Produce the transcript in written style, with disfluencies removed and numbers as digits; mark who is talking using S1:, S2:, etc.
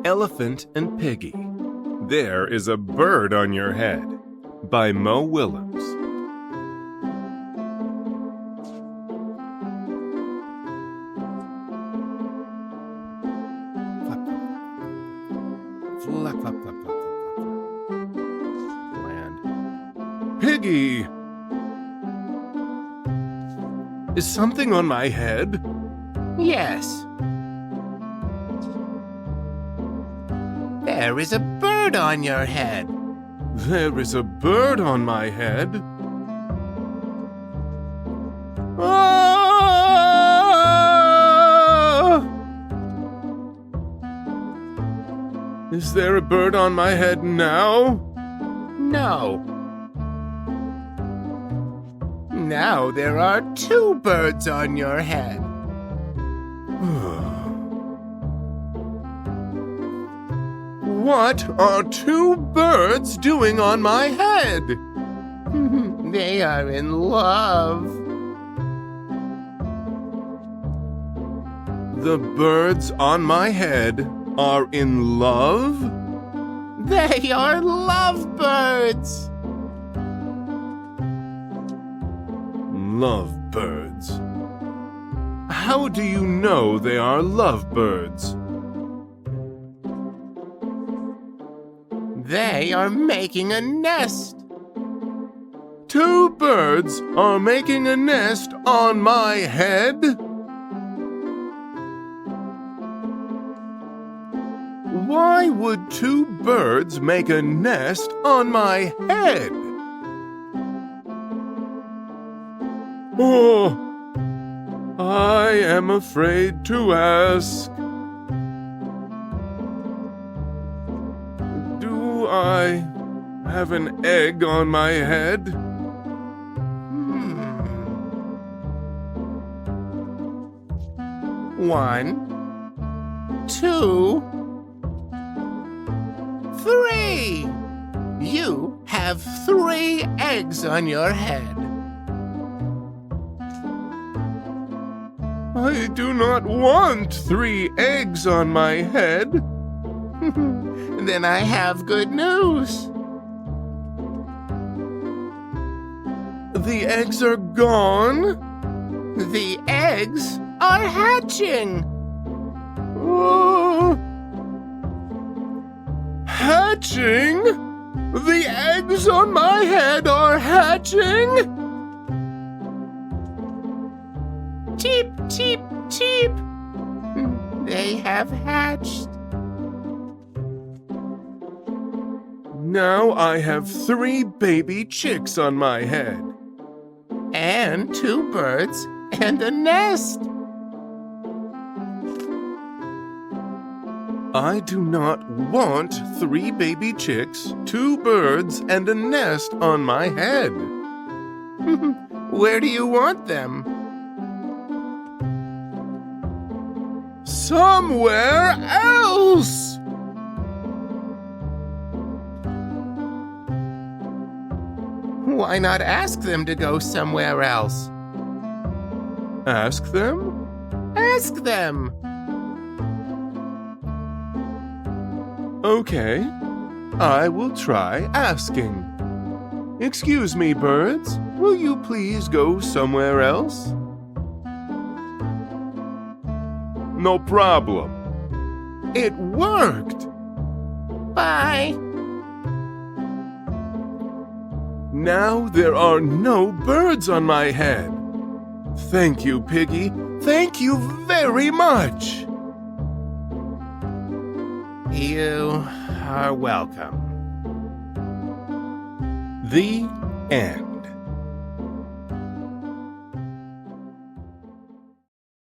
S1: Elephant and Piggie. There is a bird on your head. By Willems.
S2: Flap, flap, flap, flap, flap, flap.
S1: Land. Piggie! Is something on my head?
S2: Yes. There is a bird on your head.
S1: There is a bird on my head. Ah! Is there a bird on my head now?
S2: No. Now there are 2 birds on your head.
S1: What are 2 birds doing on my head?
S2: They are in love.
S1: The birds on my head are in love?
S2: They are lovebirds.
S1: Lovebirds. How do you know they are lovebirds?
S2: They are making a nest.
S1: 2 birds are making a nest on my head? Why would 2 birds make a nest on my head? Oh, I am afraid to ask. Do I have an egg on my head?
S2: 1, 2, 3. You have 3 eggs on your head.
S1: I do not want 3 eggs on my head.
S2: Then I have good news.
S1: The eggs are gone?
S2: The eggs are hatching.
S1: Oh. Hatching? The eggs on my head are hatching?
S2: Cheep, cheep, cheep. They have hatched.
S1: Now I have 3 baby chicks on my head.
S2: And 2 birds and a nest.
S1: I do not want 3 baby chicks, 2 birds, and a nest on my head.
S2: Where do you want them?
S1: Somewhere else!
S2: Why not ask them to go somewhere else?
S1: Ask them?
S2: Ask them.
S1: Okay, I will try asking. Excuse me, birds, will you please go somewhere else? No problem. It worked!
S2: Bye.
S1: Now there are no birds on my head. Thank you, Piggie. Thank you very much.
S2: You are welcome.
S1: The end.